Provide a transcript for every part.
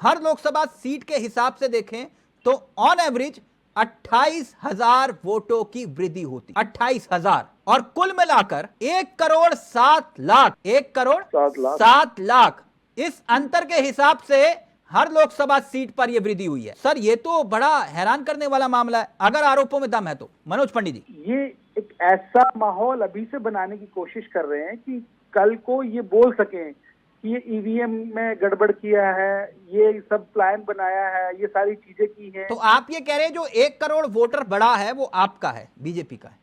हर Lok Sabha seat के हिसाब से देखें तो ऑन एवरेज 28,000 वोटों की वृद्धि होती, 28,000, और कुल मिलाकर 1,07,00,000, 1,07,00,000 इस अंतर के हिसाब से हर लोकसभा सीट पर यह वृद्धि हुई है। सर ये तो बड़ा हैरान करने वाला मामला है, अगर आरोपों में दम है तो। मनोज पंडित जी, ये एक ऐसा माहौल अभी से बनाने की कोशिश कर रहे हैं कि कल को ये बोल सकें कि ये ईवीएम में गड़बड़ किया है, ये सब प्लान बनाया है, ये सारी चीजें की हैं। तो आप ये कह रहे हैं जो 1 करोड़ वोटर बढ़ा है वो आपका है, बीजेपी का है?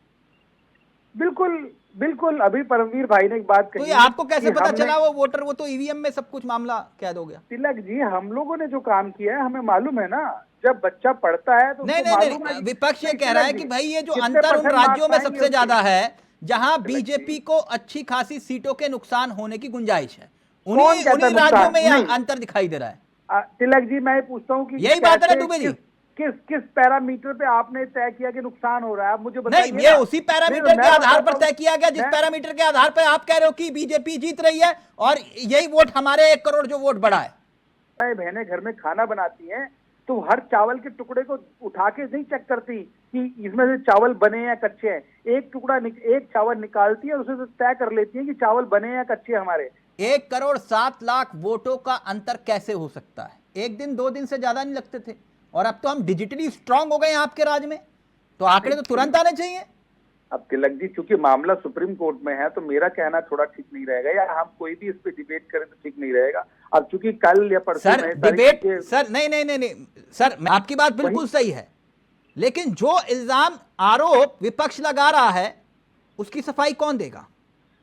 बिल्कुल बिल्कुल। अभी परमवीर भाई ने एक बात कही, तो ये आपको कैसे पता चला वो वोटर, वो तो ईवीएम में सब कुछ मामला कैद हो गया? तिलक जी, हम लोगों ने जो काम किया है हमें मालूम है ना। जब बच्चा पढ़ता है तो नहीं, विपक्ष ये कह रहा है कि भाई ये जो अंतर उन राज्यों में सबसे ज्यादा है जहां बीजेपी को अच्छी खासी सीटों के नुकसान होने की गुंजाइश है, उन्हीं राज्यों में यह अंतर दिखाई दे रहा है। तिलक जी, मैं पूछता हूँ कि यही बात है ना दुबे जी, किस पैरामीटर पे आपने तय किया कि नुकसान हो रहा है? मुझे बताइए। नहीं, ये उसी पैरामीटर के आधार पर तय किया गया जिस पैरामीटर के आधार पर आप कह रहे हो कि बीजेपी जीत रही है और यही वोट हमारे 1 करोड़ जो वोट बढ़ा है। बहनें घर में खाना बनाती हैं तो हर चावल के टुकड़े को उठा के नहीं चेक करती कि इसमें से चावल बने या कच्चे हैं। एक चावल निकालती है और उसे तय कर लेती है कि चावल बने या कच्चे हमारे। 1,07,00,000 वोटों का अंतर कैसे हो सकता है? 1 दिन 2 दिन से ज्यादा नहीं लगते थे, और अब तो हम डिजिटली स्ट्रांग हो गए हैं आपके राज में, तो आंकड़े तो तुरंत आने चाहिए। अब तिलक जी, चूंकि मामला सुप्रीम कोर्ट में है तो मेरा कहना थोड़ा ठीक नहीं रहेगा, या हम कोई भी इस पे डिबेट करें तो ठीक नहीं रहेगा। अब चूंकि कल या परसों सर डिबेट, सर नहीं सर, आपकी बात बिल्कुल सही है, लेकिन जो इल्जाम आरोप विपक्ष लगा रहा है उसकी सफाई कौन देगा?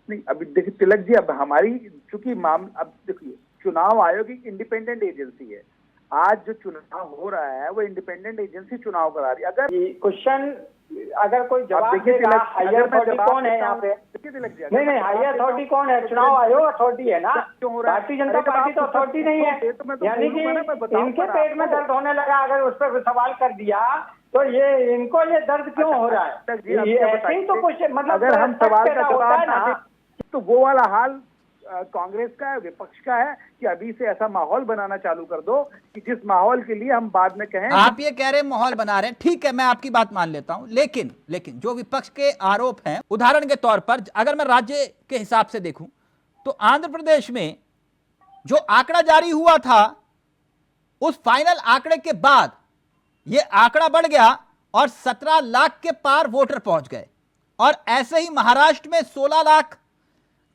नहीं, अभी देखिए तिलक जी, अब हमारी चूंकि अब देखिए, चुनाव आयोग एक इंडिपेंडेंट एजेंसी है। आज जो चुनाव हो रहा है वो इंडिपेंडेंट एजेंसी चुनाव करा रही है। अगर क्वेश्चन, अगर कोई जवाब देगा, हायर अथॉरिटी कौन है यहाँ पे? नहीं, हायर अथॉरिटी कौन है? चुनाव आयोग अथॉरिटी है ना, भारतीय जनता पार्टी तो अथॉरिटी नहीं है। यानी कि इनके पेट में दर्द होने लगा, अगर उस पर सवाल कर दिया तो ये इनको ये दर्द क्यों हो रहा है? ऐसे ही तो कुछ मतलब, अगर हम सवाल का जवाब ना, तो वो वाला हाल कांग्रेस का है, विपक्ष का है कि अभी से ऐसा माहौल बनाना चालू कर दो कि जिस माहौल के लिए हम बाद में कहें। आप ये कह रहे हैं माहौल बना रहे हैं, ठीक है, मैं आपकी बात मान लेता हूं, लेकिन जो विपक्ष के आरोप हैं, उदाहरण के तौर पर अगर मैं राज्य के हिसाब से देखूं तो आंध्र प्रदेश में जो आंकड़ा जारी हुआ था उस फाइनल आंकड़े के बाद यह आंकड़ा बढ़ गया और 17 लाख के पार वोटर पहुंच गए, और ऐसे ही महाराष्ट्र में 16 लाख,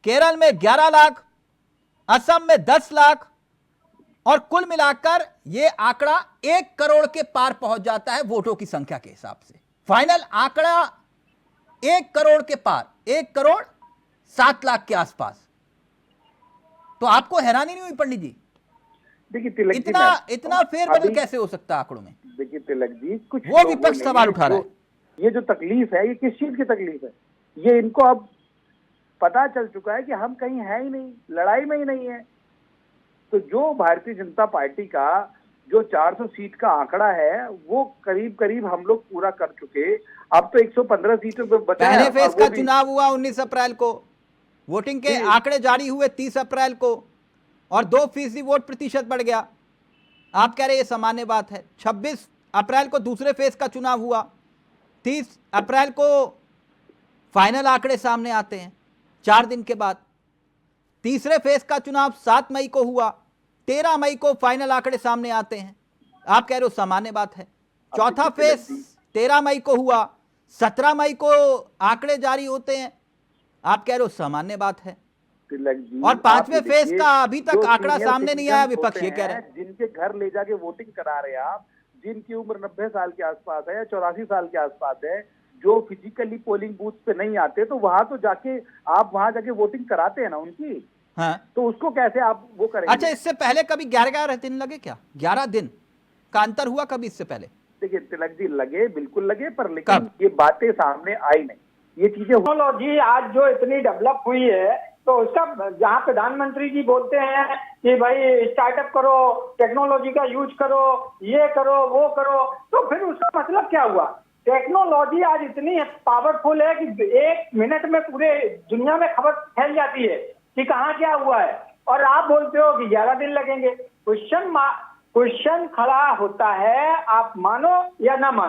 केरल में 11 लाख, असम में 10 लाख, और कुल मिलाकर यह आंकड़ा 1 करोड़ के पार पहुंच जाता है वोटों की संख्या के हिसाब से। फाइनल आंकड़ा 1 करोड़ के पार, 1,07,00,000 के आसपास। तो आपको हैरानी नहीं हुई पंडित जी? देखिए तिलक जी, इतना फेरबदल कैसे हो सकता है आंकड़ों में? देखिए तिलक जी, कुछ वो विपक्ष सवाल उठा रहा है। ये जो तकलीफ है, ये किस चीज की तकलीफ है? ये इनको अब पता चल चुका है कि हम कहीं है ही नहीं, लड़ाई में ही नहीं है। तो जो भारतीय जनता पार्टी का जो 400 सीट का आंकड़ा है वो करीब करीब हम लोग पूरा कर चुके। अब तो 115 सीटों पे बचा है। पहले फेज का चुनाव हुआ 19 अप्रैल को, वोटिंग के आंकड़े जारी हुए 30 अप्रैल को, और 2% वोट प्रतिशत बढ़ गया। आप कह रहे हैं ये सामान्य बात है। 26 अप्रैल को दूसरे फेज का चुनाव हुआ, 30 अप्रैल को फाइनल आंकड़े सामने आते हैं, 4 दिन के बाद। तीसरे फेज का चुनाव 7 मई को हुआ, 13 मई को फाइनल आंकड़े सामने आते हैं। आप कह रहे हो सामान्य बात है। चौथा फेज 13 मई को हुआ, 17 मई को आंकड़े जारी होते हैं। आप कह रहे हो सामान्य बात है। और 5वें फेज का अभी तक आंकड़ा सामने नहीं आया, विपक्ष ये कह रहे हैं। जिनके घर ले जाके वोटिंग करा रहे हैं आप, जिनकी उम्र 90 साल के आसपास है या 84 साल के आसपास है, जो फिजिकली पोलिंग बूथ पे नहीं आते, तो वहां तो जाके आप वहां जाके वोटिंग कराते हैं ना उनकी। हाँ, तो उसको कैसे आप वो करेंगे? अच्छा, इससे पहले कभी 11 दिन लगे क्या? 11 दिन का अंतर हुआ कभी इससे पहले? देखिए तिलक जी, लगे, बिल्कुल लगे, पर लेकिन ये बातें सामने आई नहीं, ये चीजें। टेक्नोलॉजी आज जो इतनी डेवलप हुई है, तो उसका जहाँ प्रधानमंत्री जी बोलते हैं कि भाई स्टार्टअप करो, टेक्नोलॉजी का यूज करो, ये करो, वो करो, तो फिर उसका मतलब क्या हुआ? टेक्नोलॉजी आज इतनी पावरफुल है कि 1 मिनट में पूरे दुनिया में खबर फैल क्वेश्चन खड़ा होता है, आप मानो या ना मानो।